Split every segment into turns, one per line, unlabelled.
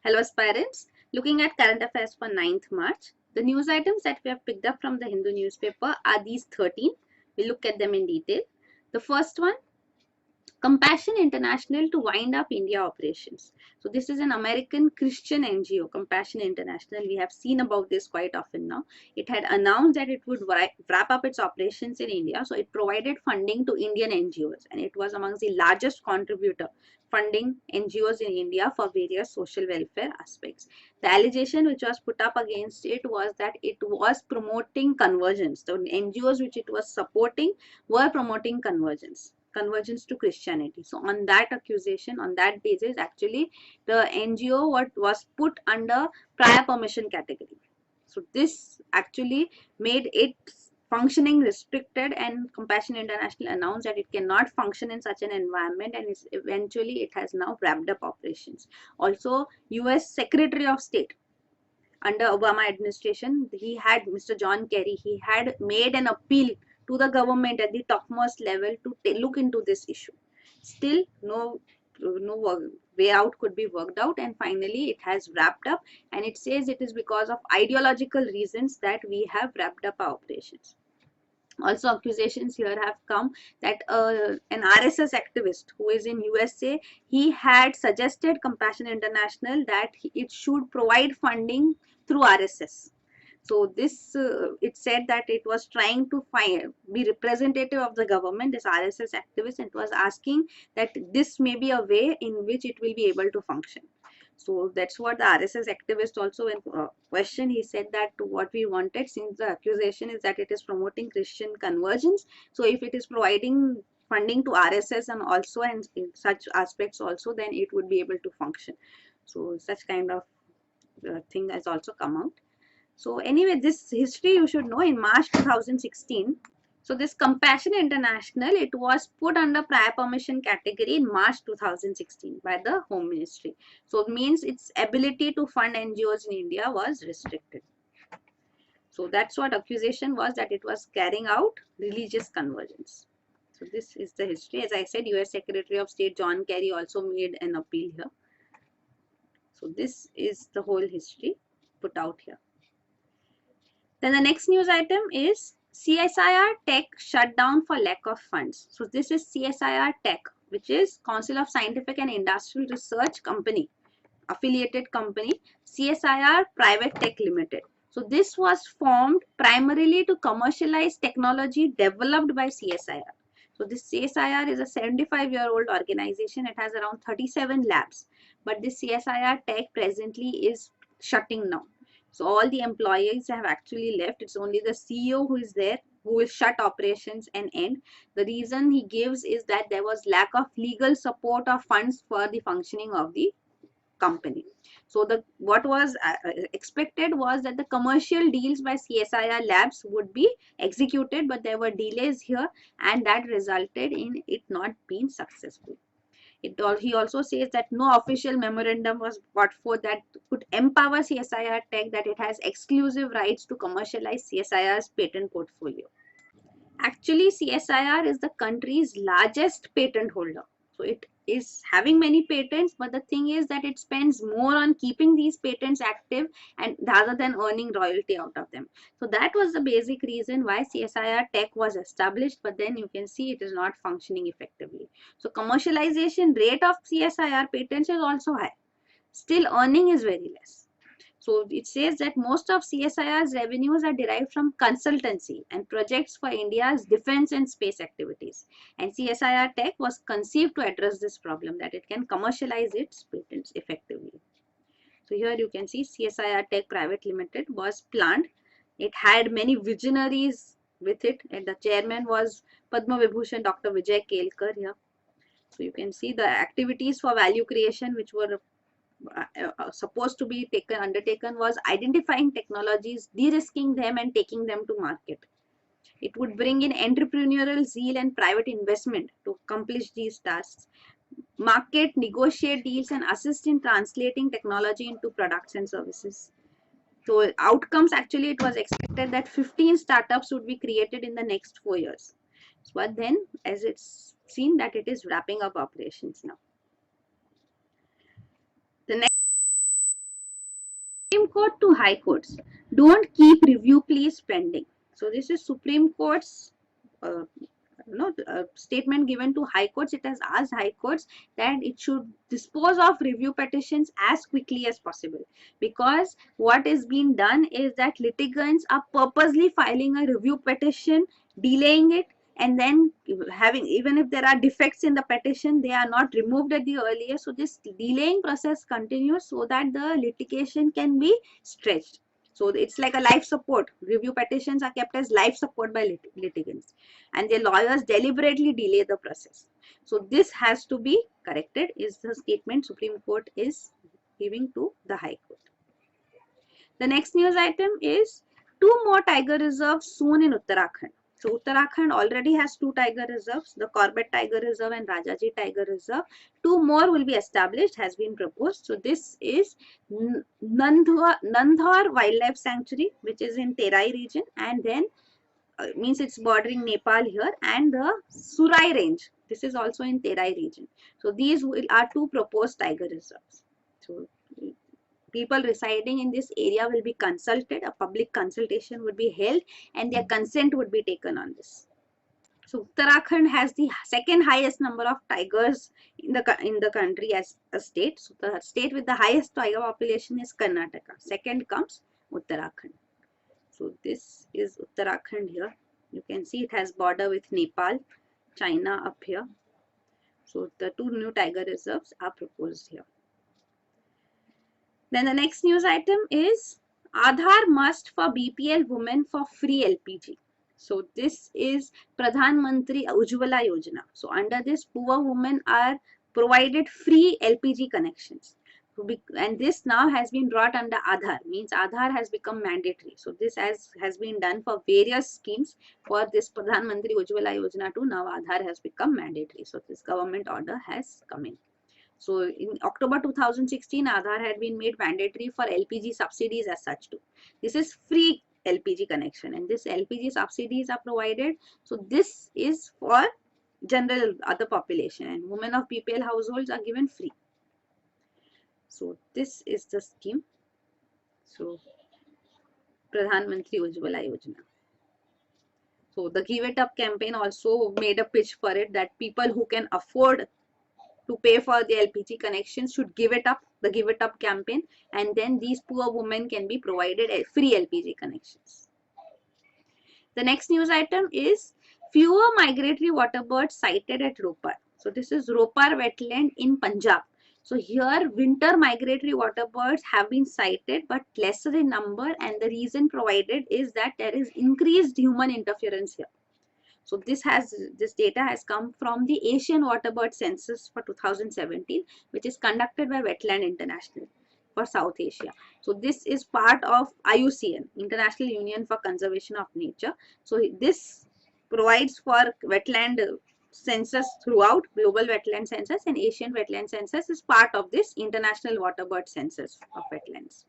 Hello aspirants, looking at current affairs for 9th March. The news items that we have picked up from the Hindu newspaper are these 13. We'll look at them in detail. The first one, Compassion International to wind up India operations. So this is an American Christian NGO, Compassion International. We have seen about this quite often now. It had announced that it would wrap up its operations in India. So it provided funding to Indian NGOs and it was amongst the largest contributor funding NGOs in India for various social welfare aspects. The allegation which was put up against it was that it was promoting convergence. The NGOs which it was supporting were promoting convergence to Christianity. So on that accusation, on that basis, actually the NGO was put under prior permission category. So this actually made it functioning restricted, and Compassion International announced that it cannot function in such an environment, and eventually it has now wrapped up operations. Also, US Secretary of State under Obama administration, he had Mr. John Kerry, he had made an appeal to the government at the topmost level to look into this issue. Still, no way out could be worked out, and finally it has wrapped up, and it says it is because of ideological reasons that we have wrapped up our operations. Also, accusations here have come that an RSS activist who is in USA, he had suggested Compassion International that it should provide funding through RSS. So this, it said that it was trying to be representative of the government, this RSS activist, and it was asking that this may be a way in which it will be able to function. So that's what the RSS activist also, in question, he said that what we wanted, since the accusation is that it is promoting Christian convergence, so if it is providing funding to RSS and also and in such aspects also, then it would be able to function. So such kind of thing has also come out. So anyway, this history you should know. In March 2016, so this Compassion International, it was put under prior permission category in March 2016 by the Home Ministry. So it means its ability to fund NGOs in India was restricted. So that's what accusation was, that it was carrying out religious convergence. So this is the history. As I said, US Secretary of State John Kerry also made an appeal here. So this is the whole history put out here. Then the next news item is CSIR Tech shut down for lack of funds. So this is CSIR Tech, which is Council of Scientific and Industrial Research Company, affiliated company, CSIR Private Tech Limited. So this was formed primarily to commercialize technology developed by CSIR. So this CSIR is a 75-year-old organization. It has around 37 labs, but this CSIR Tech presently is shutting down. So all the employees have actually left. It's only the CEO who is there, who will shut operations and end. The reason he gives is that there was lack of legal support or funds for the functioning of the company. So what was expected was that the commercial deals by CSIR labs would be executed, but there were delays here, and that resulted in it not being successful. He also says that no official memorandum was brought forth that could empower CSIR Tech that it has exclusive rights to commercialize CSIR's patent portfolio. Actually, CSIR is the country's largest patent holder. So it is having many patents, but the thing is that it spends more on keeping these patents active and rather than earning royalty out of them. So that was the basic reason why CSIR Tech was established, but then you can see it is not functioning effectively. So commercialization rate of CSIR patents is also high. Still earning is very less. So it says that most of CSIR's revenues are derived from consultancy and projects for India's defense and space activities. And CSIR Tech was conceived to address this problem, that it can commercialize its patents effectively. So here you can see CSIR Tech Private Limited was planned. It had many visionaries with it, and the chairman was Padma Vibhushan Dr. Vijay Kelkar here. So you can see the activities for value creation which were supposed to be undertaken was identifying technologies, de-risking them and taking them to market. It would bring in entrepreneurial zeal and private investment to accomplish these tasks, market, negotiate deals and assist in translating technology into products and services. So outcomes, actually it was expected that 15 startups would be created in the next 4 years. But then as it's seen that it is wrapping up operations now. The next Supreme Court to High Courts. Don't keep review please pending. So this is Supreme Court's uh, statement given to High Courts. It has asked High Courts that it should dispose of review petitions as quickly as possible, because what is being done is that litigants are purposely filing a review petition, delaying it, and then having, even if there are defects in the petition, they are not removed at the earliest. So this delaying process continues so that the litigation can be stretched. So it's like a life support. Review petitions are kept as life support by litigants, and their lawyers deliberately delay the process. So this has to be corrected, is the statement Supreme Court is giving to the High Court. The next news item is 2 more tiger reserves soon in Uttarakhand. So Uttarakhand already has 2 tiger reserves, the Corbett Tiger Reserve and Rajaji Tiger Reserve. 2 more will be established, has been proposed. So this is Nandhor Wildlife Sanctuary, which is in Terai region, and then means it's bordering Nepal here, and the Surai range. This is also in Terai region. So these are 2 proposed tiger reserves. So people residing in this area will be consulted, a public consultation would be held, and their consent would be taken on this. So Uttarakhand has the second highest number of tigers in the country as a state. So the state with the highest tiger population is Karnataka. Second comes Uttarakhand. So this is Uttarakhand here. You can see it has border with Nepal, China up here. So the 2 new tiger reserves are proposed here. Then the next news item is Aadhaar must for BPL women for free LPG. So this is Pradhan Mantri Ujjwala Yojana. So under this, poor women are provided free LPG connections. And this now has been brought under Aadhaar, means Aadhaar has become mandatory. So this has been done for various schemes. For this Pradhan Mantri Ujjwala Yojana too, now Aadhaar has become mandatory. So this government order has come in. So in October 2016, Aadhaar had been made mandatory for LPG subsidies as such too. This is free LPG connection, and this LPG subsidies are provided. So this is for general other population, and women of BPL households are given free. So this is the scheme. So Pradhan Mantri Ujjwala Yojana. So the Give It Up campaign also made a pitch for it, that people who can afford to pay for the LPG connections should give it up, the Give It Up campaign, and then these poor women can be provided free LPG connections. The next news item is fewer migratory water birds sighted at Ropar. So this is Ropar wetland in Punjab. So here winter migratory water birds have been sighted, but lesser in number, and the reason provided is that there is increased human interference here. So this data has come from the Asian Waterbird Census for 2017, which is conducted by Wetland International for South Asia. So this is part of IUCN, International Union for Conservation of Nature. So this provides for wetland census throughout, global wetland census, and Asian wetland census is part of this International Waterbird Census of wetlands.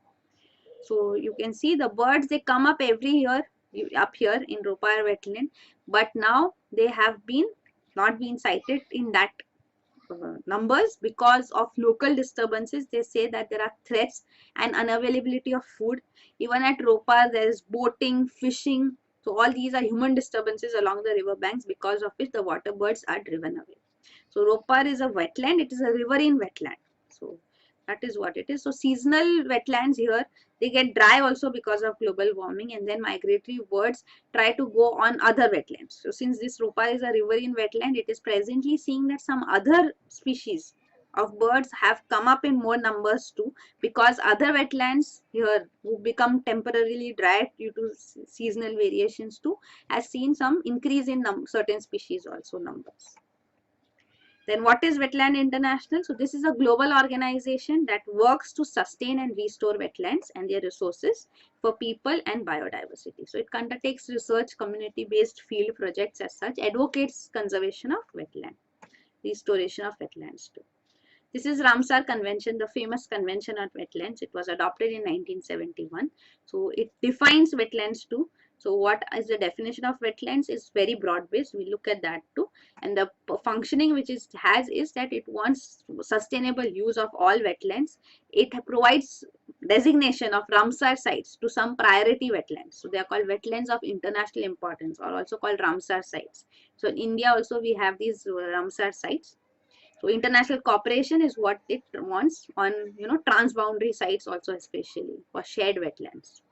So you can see the birds, they come up every year up here in Ropar wetland, but now they have not been sighted in that numbers because of local disturbances. They say that there are threats and unavailability of food. Even at Ropar there is boating, fishing. So all these are human disturbances along the river banks, because of which the water birds are driven away. So Ropar is a wetland, it is a riverine wetland. So that is what it is. So seasonal wetlands here, they get dry also because of global warming, and then migratory birds try to go on other wetlands. So since this Ropar is a riverine wetland, it is presently seeing that some other species of birds have come up in more numbers too, because other wetlands here who become temporarily dry due to seasonal variations too, has seen some increase in certain species also numbers. Then what is Wetland International? So this is a global organization that works to sustain and restore wetlands and their resources for people and biodiversity. So it undertakes research, community-based field projects as such, advocates conservation of wetland, restoration of wetlands too. This is Ramsar Convention, the famous convention on wetlands. It was adopted in 1971. So it defines wetlands too. So what is the definition of wetlands is very broad based. We look at that too. And the functioning which it has is that it wants sustainable use of all wetlands. It provides designation of Ramsar sites to some priority wetlands. So they are called wetlands of international importance, or also called Ramsar sites. So in India also we have these Ramsar sites. So international cooperation is what it wants on, transboundary sites also, especially for shared wetlands.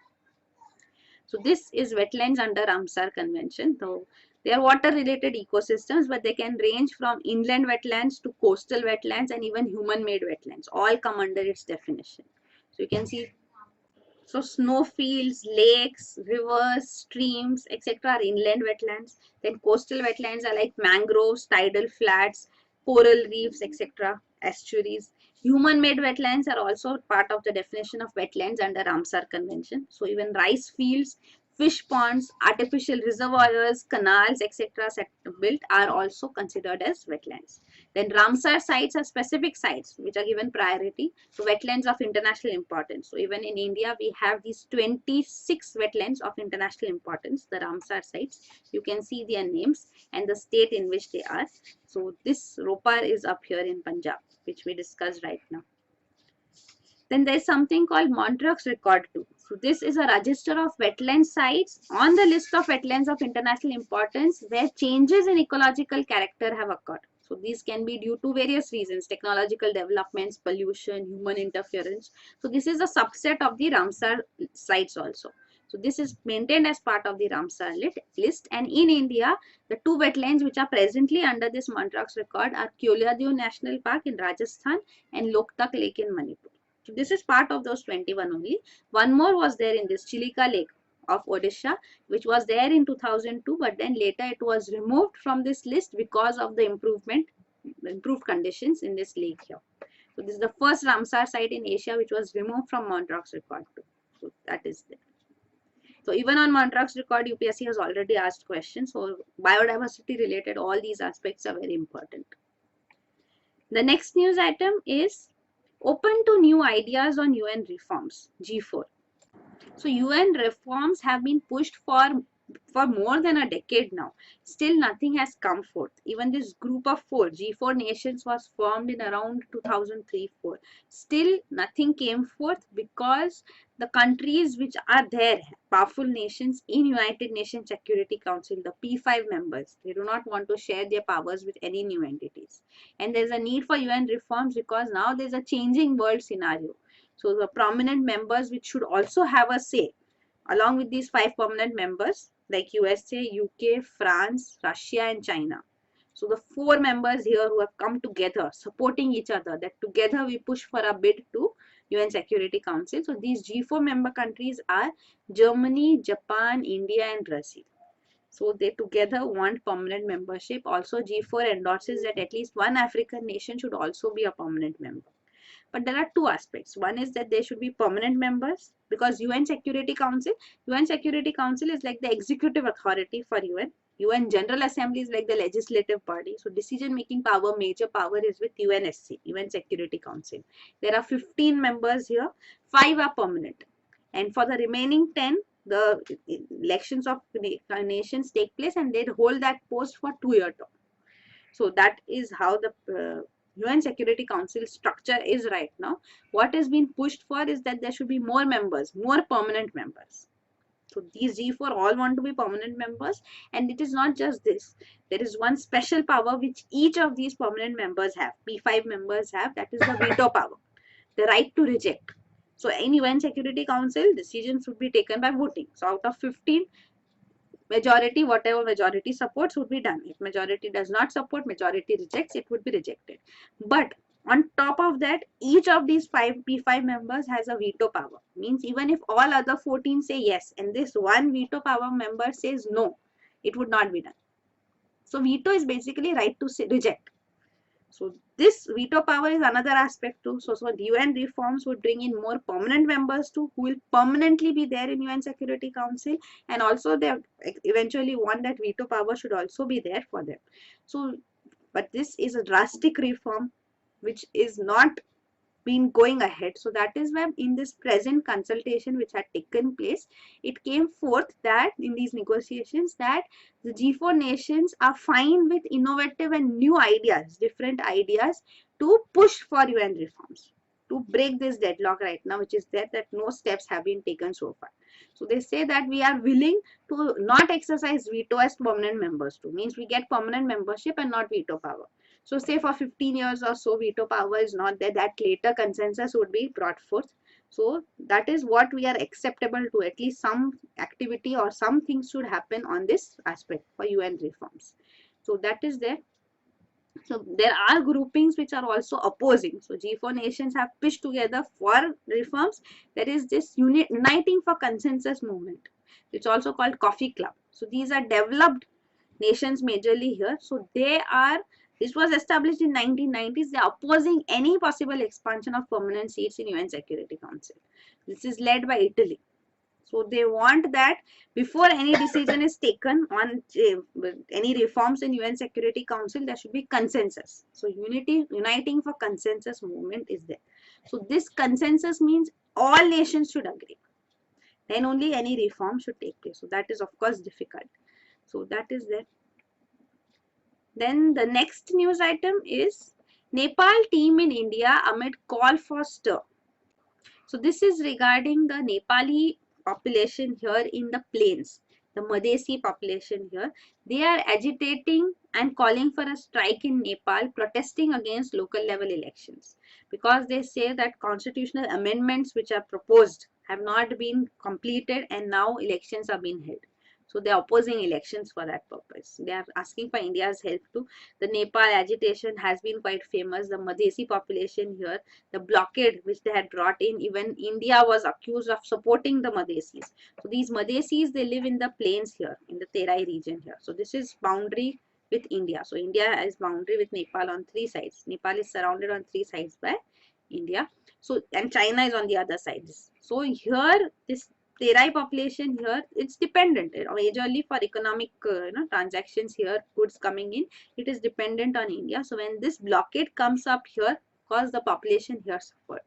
So this is wetlands under Ramsar Convention. So they are water related ecosystems, but they can range from inland wetlands to coastal wetlands and even human made wetlands. All come under its definition. So you can see, so snowfields, lakes, rivers, streams, etc. are inland wetlands. Then coastal wetlands are like mangroves, tidal flats, coral reefs, etc. Estuaries. Human-made wetlands are also part of the definition of wetlands under Ramsar Convention. So even rice fields, fish ponds, artificial reservoirs, canals, etc. built are also considered as wetlands. Then Ramsar sites are specific sites which are given priority to wetlands of international importance. So even in India, we have these 26 wetlands of international importance, the Ramsar sites. You can see their names and the state in which they are. So this Ropar is up here in Punjab, which we discussed right now. Then there is something called Montreux Record 2. So this is a register of wetland sites on the list of wetlands of international importance where changes in ecological character have occurred. So these can be due to various reasons: technological developments, pollution, human interference. So this is a subset of the Ramsar sites also. So this is maintained as part of the Ramsar list. And in India, the two wetlands which are presently under this Montreux record are Kyoliadew National Park in Rajasthan and Loktak Lake in Manipur. So this is part of those 21 only. One more was there in this Chilika Lake of Odisha, which was there in 2002, but then later it was removed from this list because of the improved conditions in this lake here. So this is the first Ramsar site in Asia which was removed from Montreux record too. So that is there. So even on Montreux record, UPSC has already asked questions. So biodiversity related, all these aspects are very important. The next news item is open to new ideas on UN reforms, G4. So UN reforms have been pushed for more than a decade now. Still nothing has come forth. Even this group of four, G4 nations, was formed in around 2003-4. Still nothing came forth because the countries which are there, powerful nations in United Nations Security Council, the P5 members, they do not want to share their powers with any new entities. And there's a need for UN reforms because now there's a changing world scenario. So the prominent members which should also have a say, along with these 5 permanent members like USA, UK, France, Russia and China. So the 4 members here who have come together supporting each other, that together we push for a bid to UN Security Council. So these G4 member countries are Germany, Japan, India and Brazil. So they together want permanent membership. Also G4 endorses that at least one African nation should also be a permanent member. But there are two aspects. One is that they should be permanent members because UN Security Council is like the executive authority for UN. UN General Assembly is like the legislative body. So decision making power, major power is with UNSC, UN Security Council. There are 15 members here, 5 are permanent. And for the remaining 10, the elections of nations take place and they hold that post for 2-year term. So that is how the UN Security Council structure is right now. What is being pushed for is that there should be more members, more permanent members. So these G4 all want to be permanent members, and it is not just this. There is one special power which each of these permanent members have, P5 members have, that is the veto power, the right to reject. So in UN Security Council, decisions would be taken by voting. So out of 15, majority, whatever majority supports would be done. If majority does not support, majority rejects, it would be rejected. But on top of that, each of these 5 P5 members has a veto power. Means even if all other 14 say yes and this one veto power member says no, it would not be done. So veto is basically right to say, reject. So this veto power is another aspect too. So the UN reforms would bring in more permanent members too, who will permanently be there in UN Security Council, and also they eventually want that veto power should also be there for them. So, but this is a drastic reform which is not been going ahead. So that is why in this present consultation which had taken place, it came forth that in these negotiations that the G4 nations are fine with innovative and new ideas, different ideas to push for UN reforms, to break this deadlock right now, which is there, that no steps have been taken so far. So they say that we are willing to not exercise veto as permanent members too, means we get permanent membership and not veto power. So say for 15 years or so, veto power is not there, that later consensus would be brought forth. So that is what we are acceptable to, at least some activity or some things should happen on this aspect for UN reforms. So that is there. So there are groupings which are also opposing. So G4 nations have pitched together for reforms. There is this uniting for consensus movement. It's also called Coffee Club. So these are developed nations majorly here. So this was established in 1990s. They are opposing any possible expansion of permanent seats in UN Security Council. This is led by Italy. So they want that before any decision is taken on any reforms in UN Security Council, there should be consensus. So uniting for consensus movement is there. So this consensus means all nations should agree. Then only any reform should take place. So that is of course difficult. So that is there. Then the next news item is Nepal team in India amid call for stir. So this is regarding the Nepali population here in the plains, the Madhesi population here. They are agitating and calling for a strike in Nepal, protesting against local level elections, because they say that constitutional amendments which are proposed have not been completed and now elections are being held. So they are opposing elections for that purpose. They are asking for India's help too. The Nepal agitation has been quite famous. The Madhesi population here, the blockade which they had brought in, even India was accused of supporting the Madhesis. So these Madhesis, they live in the plains here, in the Terai region here. So this is boundary with India. So India is boundary with Nepal on three sides. Nepal is surrounded on three sides by India. So, and China is on the other side. So here, this Terai population here, it's dependent majorly for economic transactions here, goods coming in. It is dependent on India. So when this blockade comes up here, cause the population here suffered.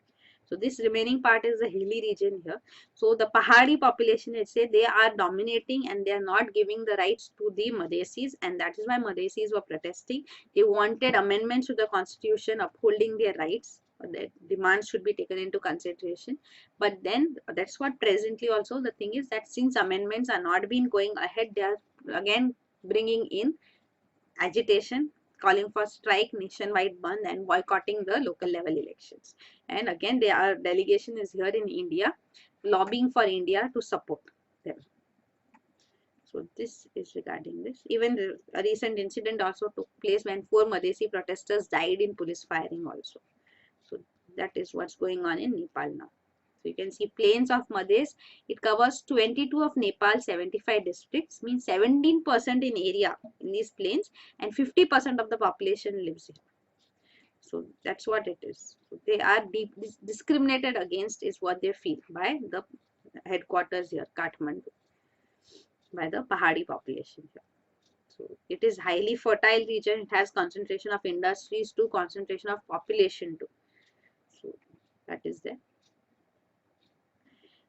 So this remaining part is the hilly region here. So the Pahadi population, let's say, they are dominating and they are not giving the rights to the Madhesis, and that is why Madhesis were protesting. They wanted amendments to the constitution upholding their rights. Their demands should be taken into consideration. But then that's what presently also the thing is, that since amendments are not been going ahead, they are again bringing in agitation, calling for strike, nationwide band, and boycotting the local level elections. And again, their delegation is here in India, lobbying for India to support them. So this is regarding this. Even a recent incident also took place when 4 Madhesi protesters died in police firing also. So that is what's going on in Nepal now. So you can see plains of Madhes. It covers 22 of Nepal's 75 districts, means 17% in area in these plains, and 50% of the population lives here. So that's what it is. So they are discriminated against, is what they feel by the headquarters here, Kathmandu, by the Pahadi population here. So it is highly fertile region. It has concentration of industries too, concentration of population too. So that is there.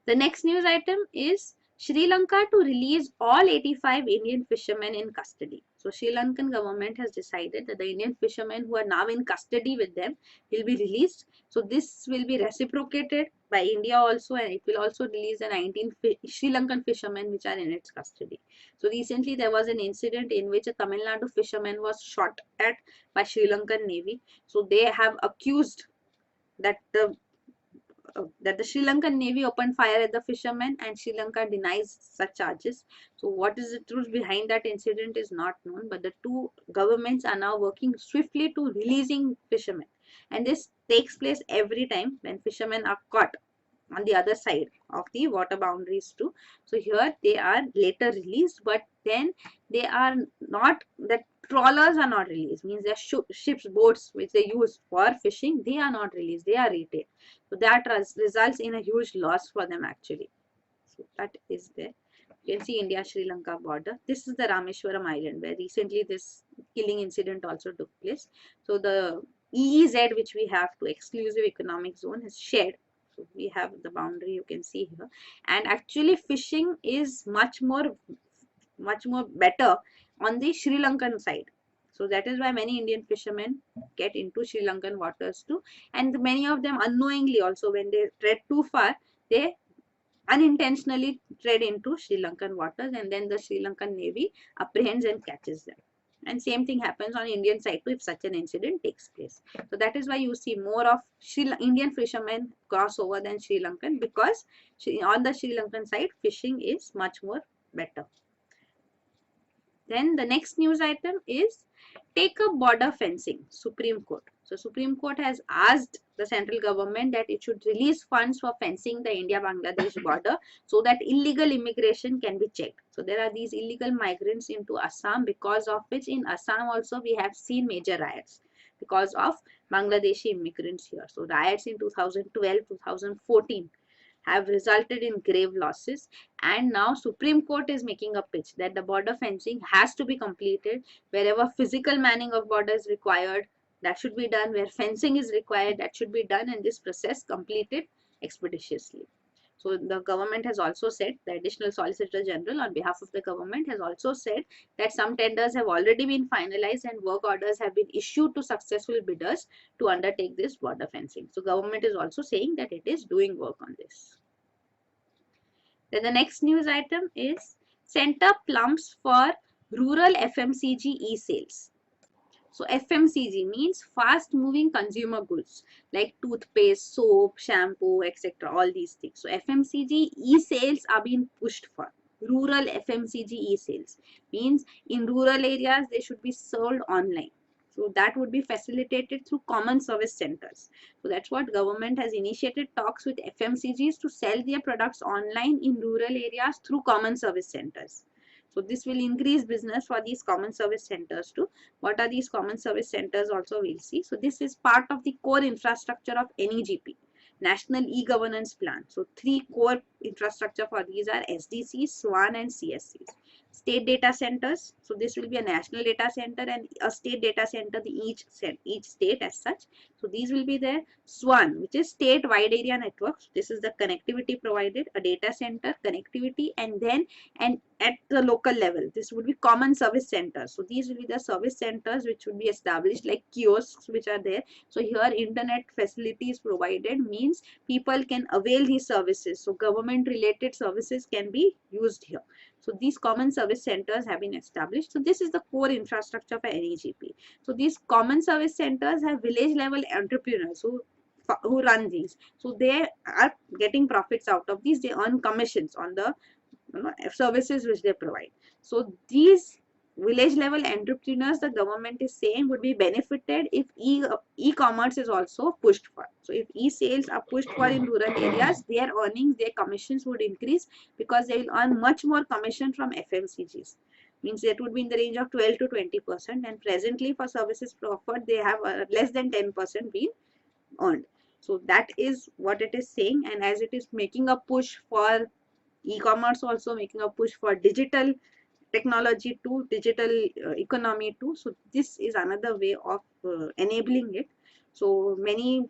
The next news item is Sri Lanka to release all 85 Indian fishermen in custody. So Sri Lankan government has decided that the Indian fishermen who are now in custody with them will be released. So this will be reciprocated by India also, and it will also release the 19 Sri Lankan fishermen which are in its custody. So recently there was an incident in which a Tamil Nadu fisherman was shot at by Sri Lankan Navy. So they have accused that the Sri Lankan Navy opened fire at the fishermen, and Sri Lanka denies such charges. So what is the truth behind that incident is not known, but the two governments are now working swiftly to releasing fishermen, and this takes place every time when fishermen are caught on the other side of the water boundaries too. So here they are later released, but then they are not, the trawlers are not released, means their ships, boats which they use for fishing, they are not released, they are retained. So that results in a huge loss for them actually. So that is there. You can see India Sri Lanka border. This is the Rameshwaram island where recently this killing incident also took place. So the EEZ, which we have to exclusive economic zone, is shared. So we have the boundary, you can see here. And actually fishing is much more better on the Sri Lankan side. So that is why many Indian fishermen get into Sri Lankan waters too. And many of them unknowingly also, when they tread too far, they unintentionally tread into Sri Lankan waters, and then the Sri Lankan Navy apprehends and catches them. And same thing happens on Indian side too if such an incident takes place. So that is why you see more of Indian fishermen cross over than Sri Lankan, because on the Sri Lankan side fishing is much more better. Then the next news item is take up border fencing, Supreme Court. So Supreme Court has asked the central government that it should release funds for fencing the India-Bangladesh border so that illegal immigration can be checked. So there are these illegal migrants into Assam, because of which in Assam also we have seen major riots because of Bangladeshi immigrants here. So riots in 2012, 2014 have resulted in grave losses, and now Supreme Court is making a pitch that the border fencing has to be completed. Wherever physical manning of border is required, that should be done. Where fencing is required, that should be done, and this process completed expeditiously. So the government has also said, the additional solicitor general on behalf of the government has also said that some tenders have already been finalized and work orders have been issued to successful bidders to undertake this border fencing. So government is also saying that it is doing work on this. Then the next news item is Center plums for rural FMCG e-sales. So FMCG means fast moving consumer goods like toothpaste, soap, shampoo, etc. All these things. So FMCG e-sales are being pushed for. Rural FMCG e-sales means in rural areas they should be sold online. So that would be facilitated through common service centers. So that's what government has initiated talks with FMCGs to sell their products online in rural areas through common service centers. So this will increase business for these common service centers too. What are these common service centers also we'll see. So this is part of the core infrastructure of NEGP, National E-Governance Plan. So three core infrastructure for these are SDCs, SWAN and CSCs. State data centers. So this will be a national data center and a state data center, each state as such. So these will be there. SWAN, which is state wide area networks. This is the connectivity provided, a data center, connectivity, and then at the local level, this would be common service centers. So these will be the service centers which would be established like kiosks which are there. So here internet facilities provided means people can avail these services. So government related services can be used here. So these common service centers have been established. So this is the core infrastructure for NEGP. So these common service centers have village level entrepreneurs who run these. So they are getting profits out of these. They earn commissions on the services which they provide. So these village level entrepreneurs, the government is saying, would be benefited if e-commerce is also pushed for. So if e-sales are pushed for in rural areas, their earnings, their commissions would increase because they will earn much more commission from FMCGs. Means that would be in the range of 12 to 20%, and presently for services offered they have less than 10% being earned. So that is what it is saying, and as it is making a push for e-commerce, also making a push for digital technology too, digital economy too. So this is another way of enabling it. So many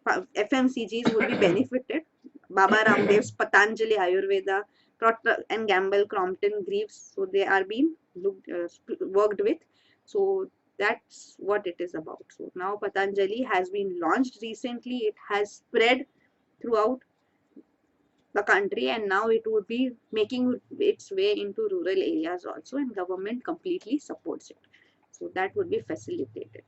FMCGs will be benefited. Baba Ramdev's Patanjali Ayurveda, Procter and Gamble, Crompton, Greaves. So they are being worked with. So that's what it is about. So now Patanjali has been launched recently. It has spread throughout the country, and now it would be making its way into rural areas also, and government completely supports it. So that would be facilitated.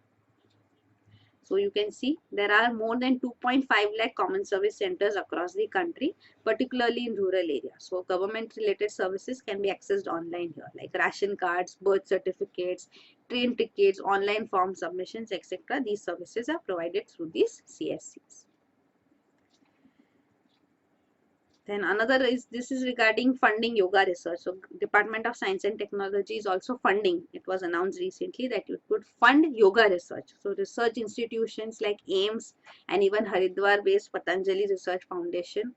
So you can see there are more than 2.5 lakh common service centers across the country, particularly in rural areas. So government related services can be accessed online here, like ration cards, birth certificates, train tickets, online form submissions, etc. These services are provided through these CSCs. Then another is, this is regarding funding yoga research. So Department of Science and Technology is also funding. It was announced recently that it would fund yoga research. So research institutions like AIMS and even Haridwar based Patanjali Research Foundation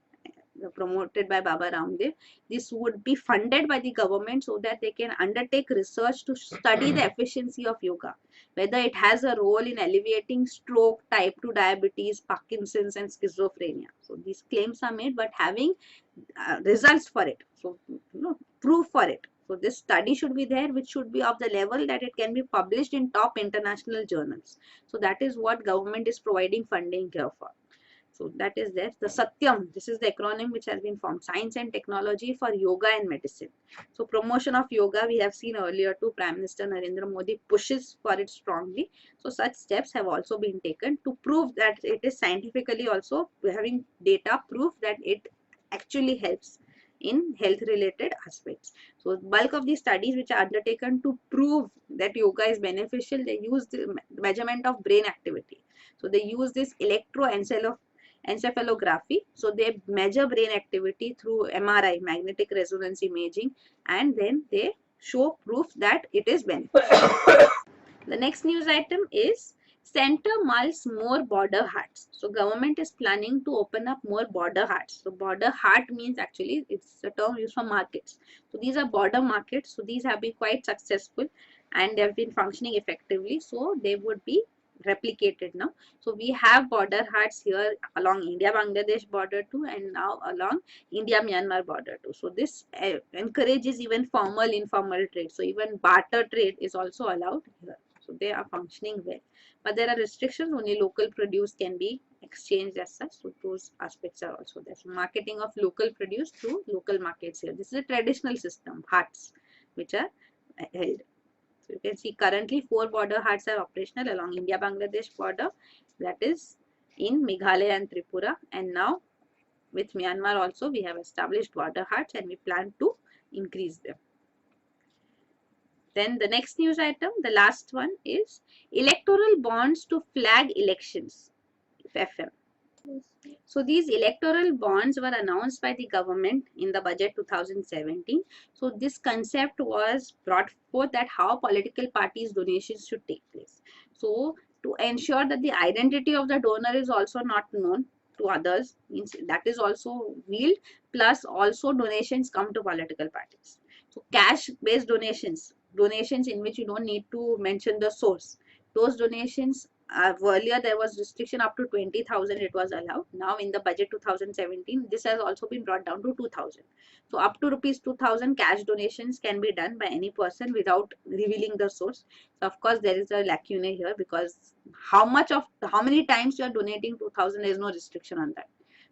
promoted by Baba Ramdev. This would be funded by the government so that they can undertake research to study the efficiency of yoga, whether it has a role in alleviating stroke, type 2 diabetes, Parkinson's, and schizophrenia. So these claims are made, but having results for it. So, proof for it. So this study should be there, which should be of the level that it can be published in top international journals. So that is what government is providing funding here for. So that is there. The Satyam, this is the acronym which has been formed, Science and Technology for Yoga and Medicine. So promotion of yoga, we have seen earlier too, Prime Minister Narendra Modi pushes for it strongly. So such steps have also been taken to prove that it is scientifically also having data proof that it actually helps in health related aspects. So bulk of the studies which are undertaken to prove that yoga is beneficial, they use the measurement of brain activity. So they use this electroencephalography. So they measure brain activity through MRI, magnetic resonance imaging, and then they show proof that it is beneficial. The next news item is center mulls more border huts. So government is planning to open up more border huts. So border hut means actually it's a term used for markets. So these are border markets. So these have been quite successful and they have been functioning effectively. So they would be replicated now. So we have border huts here along India-Bangladesh border too, and now along India-Myanmar border too. So this encourages even formal informal trade. So even barter trade is also allowed here. So they are functioning well. But there are restrictions, only local produce can be exchanged as such. So those aspects are also there. So marketing of local produce through local markets here. This is a traditional system, huts, which are held. So you can see currently 4 border huts are operational along India-Bangladesh border, that is in Meghalaya and Tripura, and now with Myanmar also we have established border huts and we plan to increase them. Then the next news item, the last one, is electoral bonds to flag elections, FM. So these electoral bonds were announced by the government in the budget 2017. So this concept was brought forth that how political parties donations should take place. So to ensure that the identity of the donor is also not known to others, means that is also revealed, plus also donations come to political parties. So cash based donations in which you don't need to mention the source, those donations, earlier there was restriction up to 20,000 it was allowed. Now in the budget 2017 this has also been brought down to 2,000. So up to rupees 2,000 cash donations can be done by any person without revealing the source. So of course there is a lacuna here, because how many times you are donating 2,000, there is no restriction on that.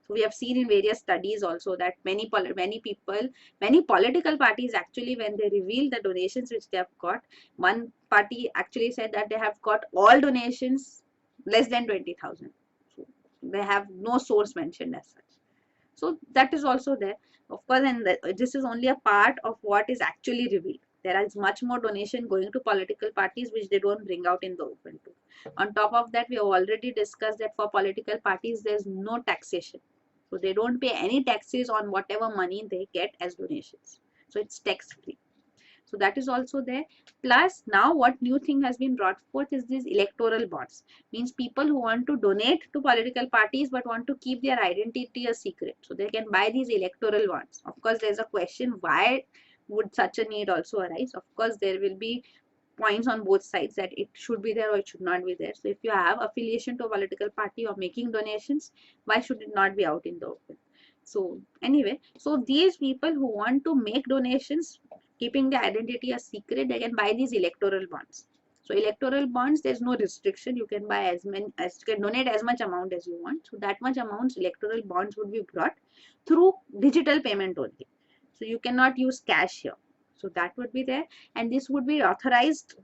So we have seen in various studies also that many political parties actually, when they reveal the donations which they have got, one party actually said that they have got all donations less than 20,000. So they have no source mentioned as such. So that is also there. Of course, and this is only a part of what is actually revealed. There is much more donation going to political parties which they don't bring out in the open too. On top of that, we have already discussed that for political parties, there is no taxation. So they don't pay any taxes on whatever money they get as donations. So it's tax free. So that is also there. Plus now what new thing has been brought forth is these electoral bonds. Means people who want to donate to political parties but want to keep their identity a secret. So they can buy these electoral bonds. Of course, there's a question, why would such a need also arise? Of course, there will be points on both sides that it should be there or it should not be there. So if you have affiliation to a political party or making donations, why should it not be out in the open? So anyway, so these people who want to make donations, keeping the identity a secret, they can buy these electoral bonds. So electoral bonds, there's no restriction. You can buy you can donate as much amount as you want. So that much amount electoral bonds would be brought through digital payment only. So you cannot use cash here. So that would be there, and this would be authorized,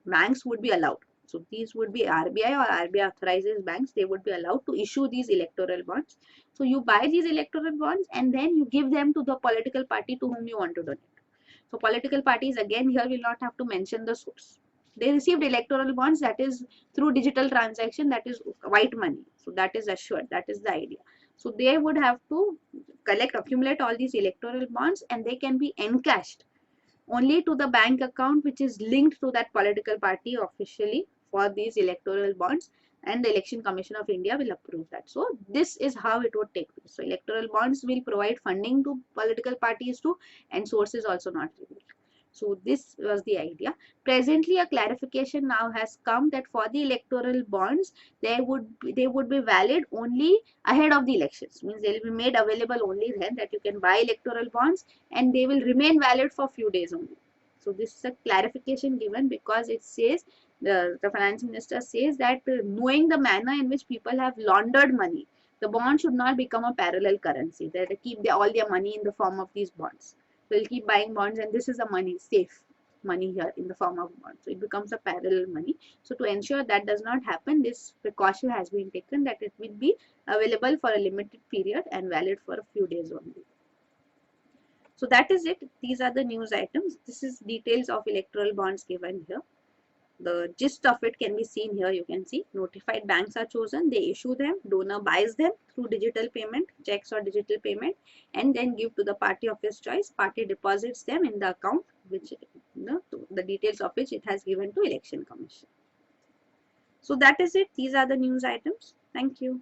banks would be allowed. So these would be RBI or RBI authorizes banks, they would be allowed to issue these electoral bonds. So you buy these electoral bonds and then you give them to the political party to whom you want to donate. So political parties again here will not have to mention the source. They received electoral bonds, that is through digital transaction, that is white money. So that is assured, that is the idea. So they would have to accumulate all these electoral bonds and they can be encashed only to the bank account which is linked to that political party officially for these electoral bonds. and the Election Commission of India will approve that. So this is how it would take place. So electoral bonds will provide funding to political parties too, and source is also not revealed. So this was the idea. Presently, a clarification now has come that for the electoral bonds, they would be valid only ahead of the elections. Means they will be made available only then, that you can buy electoral bonds, and they will remain valid for few days only. So this is a clarification given, because it says the finance minister says that knowing the manner in which people have laundered money, the bond should not become a parallel currency. They keep all their money in the form of these bonds. They'll keep buying bonds, and this is a money, safe money here in the form of bonds. So it becomes a parallel money. So to ensure that does not happen, this precaution has been taken that it will be available for a limited period and valid for a few days only. So that is it. These are the news items. This is details of electoral bonds given here. The gist of it can be seen here. You can see notified banks are chosen, they issue them, donor buys them through digital payment, checks or digital payment, and then give to the party of his choice. Party deposits them in the account, which the details of which it has given to Election Commission. So that is it. These are the news items. Thank you.